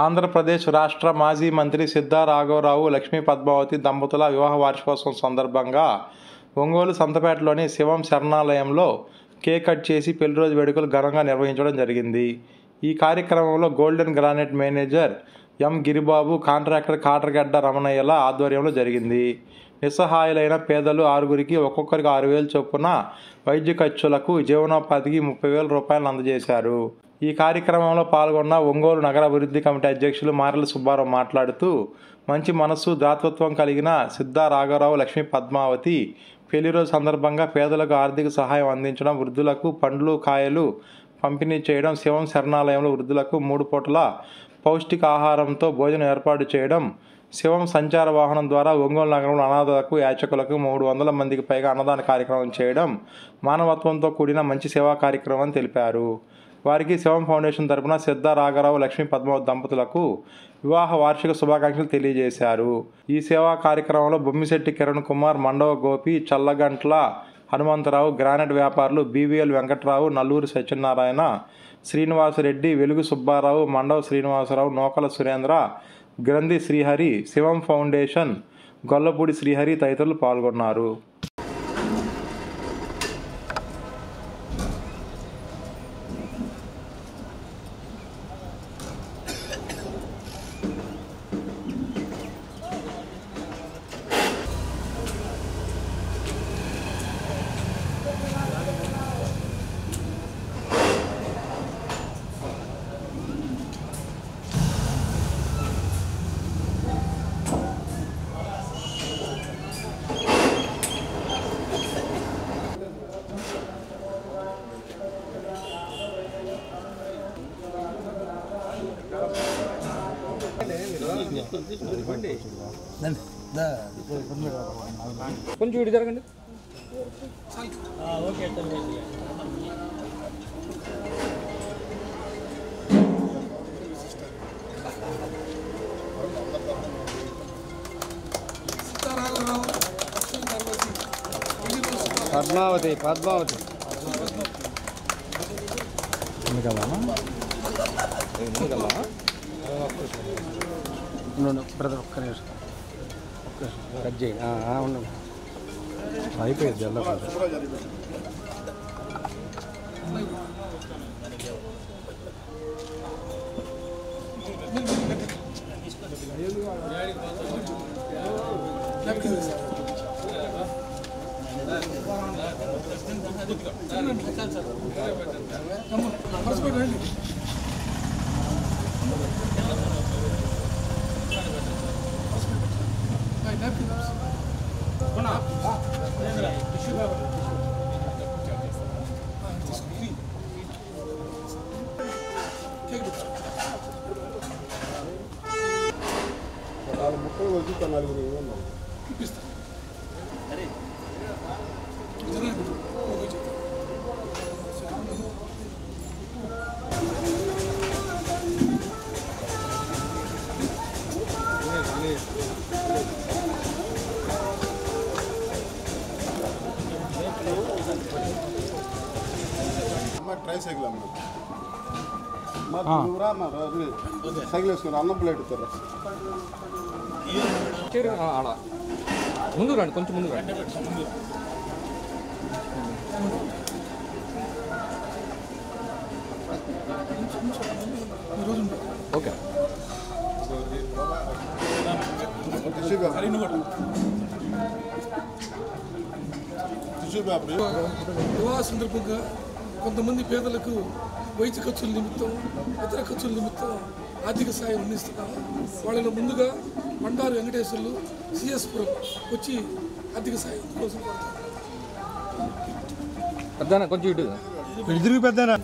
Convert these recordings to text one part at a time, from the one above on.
ఆంధ్రప్రదేశ్ రాష్ట్ర మాజీ మంత్రి సిద్ధా రాఘవరావు, లక్ష్మీ పద్మావతి దంపతుల వివాహ వార్షికోత్సవం సందర్భంగా ఒంగోలు సంతపేటలోని శివం శరణాలయంలో కేక్ కట్ చేసి పెళ్లిరోజు వేడుకలు ఘనంగా నిర్వహించడం జరిగింది. ఈ కార్యక్రమంలో golden granite manager M Giribabu, contractor Kataragadda రమణయ్యల ఆధ్వర్యంలో జరిగింది. నిస్సహాయులైన పేదలు 6గురికి ఒక్కొక్కరికి 6,000 చొప్పున వైద్య ఖర్చులకు, జీవనోపాధికి 30,000 రూపాయలను అందజేశారు. ఈ కార్యక్రమంలో పాల్గొన్న ఒంగోలు నగర అభివృద్ధి కమిటీ అధ్యక్షులు మారెల సుబ్బారావు మాట్లాడుతూ, మంచి మనస్సు, దాతృత్వం కలిగిన సిద్ధా రాఘవరావు, లక్ష్మీ పద్మావతి పెళ్లిరోజు సందర్భంగా పేదలకు ఆర్థిక సహాయం అందించడం, వృద్ధులకు పండ్లు, కాయలు పంపిణీ చేయడం, శివం శరణాలయంలో వృద్ధులకు 3 పూటల పౌష్టిక ఆహారంతో భోజనం ఏర్పాటు చేయడం, శివం సంచార వాహనం ద్వారా ఒంగోలు నగరంలో అనాథలకు, యాచకులకు 300 మందికి పైగా అన్నదాన కార్యక్రమం చేయడం మానవత్వంతో కూడిన మంచి సేవా కార్యక్రమం అని తెలిపారు. వారికి శివం ఫౌండేషన్ తరపున సిద్ధా రాఘవరావు, లక్ష్మీ పద్మావతి దంపతులకు వివాహ వార్షిక శుభాకాంక్షలు తెలియజేశారు. ఈ సేవా కార్యక్రమంలో బొమ్మిశెట్టి కిరణ్ కుమార్, మండవ గోపి, చల్లగంట్ల హనుమంతరావు, గ్రానైట్ వ్యాపారులు బీవీఎల్ వెంకట్రావు, నల్లూరి సత్యనారాయణ, శ్రీనివాసరెడ్డి, వెలుగు సుబ్బారావు, మండవ శ్రీనివాసరావు, నోకల సురేంద్ర, గ్రంథి శ్రీహరి, శివం ఫౌండేషన్ గొల్లపూడి శ్రీహరి తదితరులు పాల్గొన్నారు. కొంచెం ఇటు జరగండి. పద్మావతి పద్మావతి బ్రదర్ ఒక్క నిమిషం కట్ చేయండి. ఉండండి, అయిపోయింది జల్ల ముక్కలు వచ్చి 4 ట్రైసైకిల్ అమ్మ సైకిల్ వేసుకుని అన్నం ప్లేట్ ఇస్తారా? ముందు రండి, కొంచెం ముందు రండి. ఓకే. వివాహ సందర్భంగా కొంతమంది పేదలకు వైద్య ఖర్చుల నిమిత్తం, ఇతర ఖర్చుల నిమిత్తం ఆర్థిక సాయం అందిస్తున్నాము. వాళ్ళలో ముందుగా బండారు వెంకటేశ్వర్లు, సిఎస్పురం వచ్చి ఆర్థిక సాయం కోసం పెద్దనా కొంచెం ఇటు ఎదురు పెద్దనా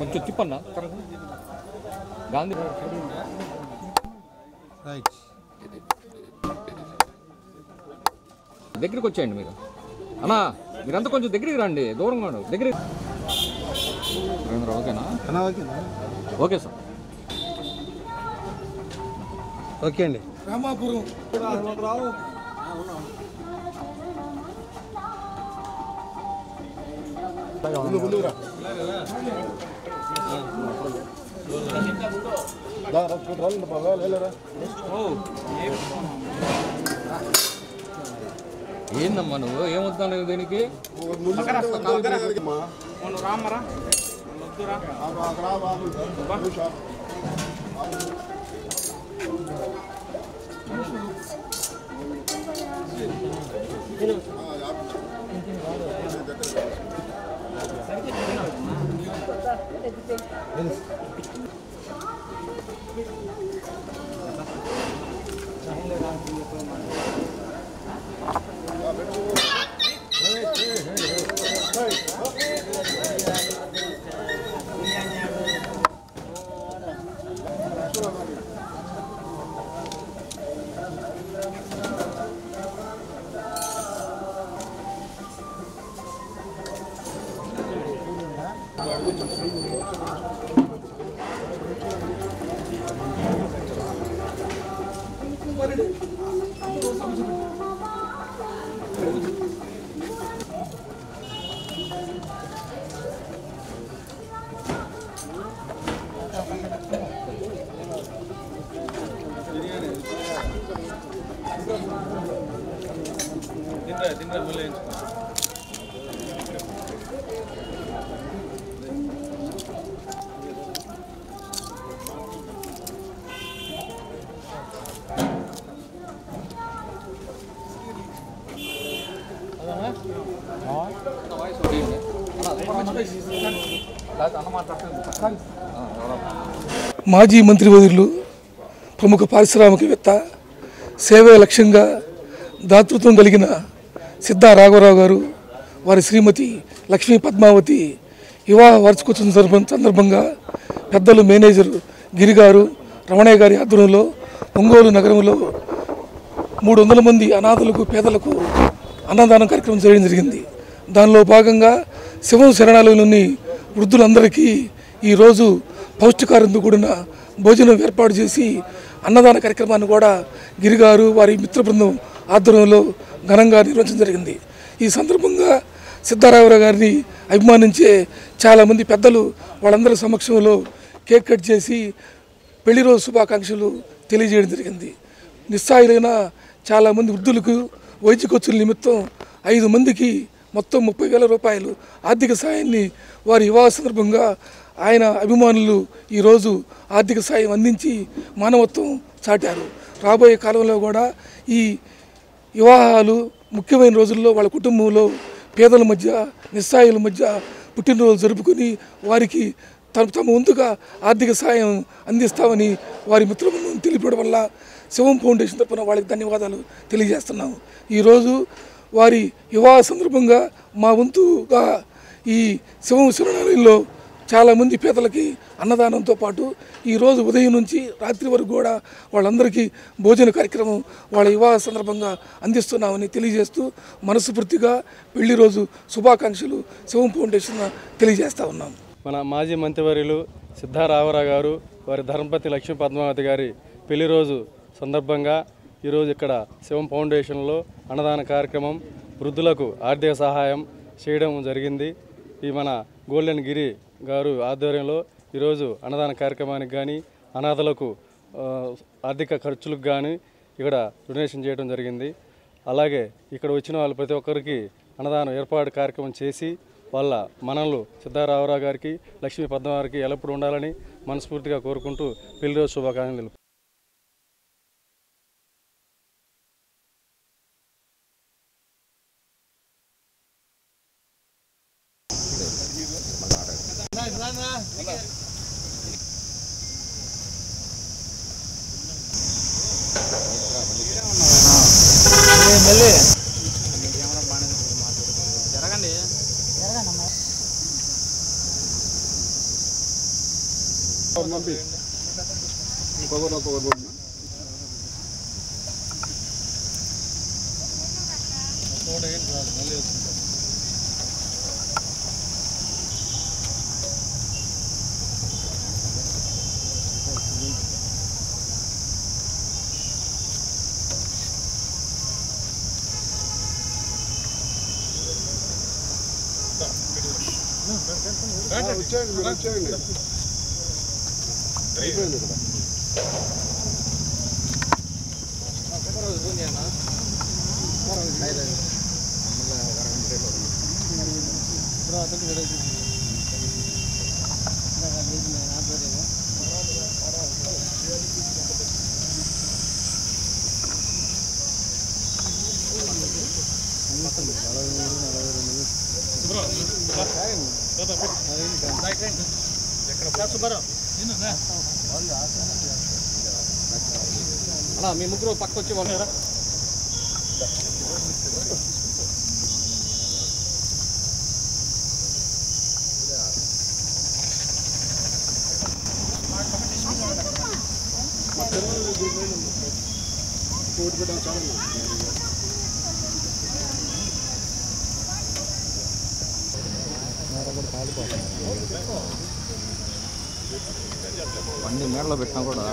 కొంచెం తిప్పన్నా గాంధీ దగ్గరికి వచ్చేయండి మీరు. అన్నా మీరంతా కొంచెం దగ్గరికి రండి, దూరంగా దగ్గర. ఓకేనా? ఓకే సార్, ఓకే అండి. రామాపురం ముందురా రండి బాబా వెళ్ళరా. ఏందమ్మా నువ్వు ఏమవుతున్నావు దీనికి? మాజీ మంత్రివర్యులు ప్రముఖ పారిశ్రామికవేత్త సేవే లక్ష్యంగా దాతృత్వం కలిగిన సిద్ధా రాఘవరావు గారు వారి శ్రీమతి లక్ష్మీ పద్మావతి వివాహ వార్షికోత్సవం సందర్భంగా పెద్దలు మేనేజర్ గిరి గారు రమణయ్య గారి ఆధ్వర్యంలో ఒంగోలు నగరంలో 300 మంది అనాథలకు పేదలకు అన్నదానం కార్యక్రమం చేయడం జరిగింది. దానిలో భాగంగా శివం శరణాలయంలోని వృద్ధులందరికీ ఈరోజు పౌష్టికారంతో కూడిన భోజనం ఏర్పాటు చేసి అన్నదాన కార్యక్రమాన్ని కూడా గిరిగారు వారి మిత్ర బృందం ఆధ్వర్యంలో ఘనంగా నిర్వహించడం జరిగింది. ఈ సందర్భంగా సిద్ధారామరావు గారిని అభిమానించే చాలామంది పెద్దలు వాళ్ళందరి సమక్షంలో కేక్ కట్ చేసి పెళ్లి రోజు శుభాకాంక్షలు తెలియజేయడం జరిగింది. నిస్సాయులైన చాలామంది వృద్ధులకు వైద్య ఖర్చుల నిమిత్తం 5 మందికి మొత్తం 30,000 రూపాయలు ఆర్థిక సాయాన్ని వారి వివాహ సందర్భంగా ఆయన అభిమానులు ఈరోజు ఆర్థిక సాయం అందించి మానవత్వం చాటారు. రాబోయే కాలంలో కూడా ఈ వివాహాలు ముఖ్యమైన రోజుల్లో వాళ్ళ కుటుంబంలో పేదల మధ్య నిస్సాయుల మధ్య పుట్టినరోజు జరుపుకొని వారికి తమ వంతుగా ఆర్థిక సాయం అందిస్తామని వారి మిత్రులను తెలిపడం వల్ల శివం ఫౌండేషన్ తరఫున వాళ్ళకి ధన్యవాదాలు తెలియజేస్తున్నాము. ఈరోజు వారి వివాహ సందర్భంగా మా వంతుగా ఈ శివం శరణాలయంలో చాలామంది పేదలకి అన్నదానంతో పాటు ఈరోజు ఉదయం నుంచి రాత్రి వరకు కూడా వాళ్ళందరికీ భోజన కార్యక్రమం వాళ్ళ వివాహ సందర్భంగా అందిస్తున్నామని తెలియజేస్తూ మనస్ఫూర్తిగా పెళ్లి రోజు శుభాకాంక్షలు శివం ఫౌండేషన్ తెలియజేస్తూ ఉన్నాం. మన మాజీ మంత్రివర్యులు సిద్ధా రాఘవరావు గారు వారి ధర్మపతి లక్ష్మీ పద్మావతి గారి పెళ్లి రోజు సందర్భంగా ఈరోజు ఇక్కడ శివం ఫౌండేషన్లో అన్నదాన కార్యక్రమం వృద్ధులకు ఆర్థిక సహాయం చేయడం జరిగింది. ఈ మన గోల్డెన్ గిరి గారు ఆధ్వర్యంలో ఈరోజు అన్నదాన కార్యక్రమానికి కానీ అనాథలకు ఆర్థిక ఖర్చులకు కానీ ఇక్కడ డొనేషన్ చేయడం జరిగింది. అలాగే ఇక్కడ వచ్చిన వాళ్ళు ప్రతి ఒక్కరికి అన్నదానం ఏర్పాటు కార్యక్రమం చేసి వాళ్ళ మనలు సిద్ధారామరావు గారికి లక్ష్మీ పద్మావతికి ఎల్లప్పుడూ ఉండాలని మనస్ఫూర్తిగా కోరుకుంటూ పెళ్లి రోజు శుభాకాంక్షలు. వచ్చేయండి. అయిపోయింది ఇక్కడ. అలా మీ ముగ్గురు పక్క వచ్చి వాళ్ళు బండి మేడలో పెట్టినా కూడా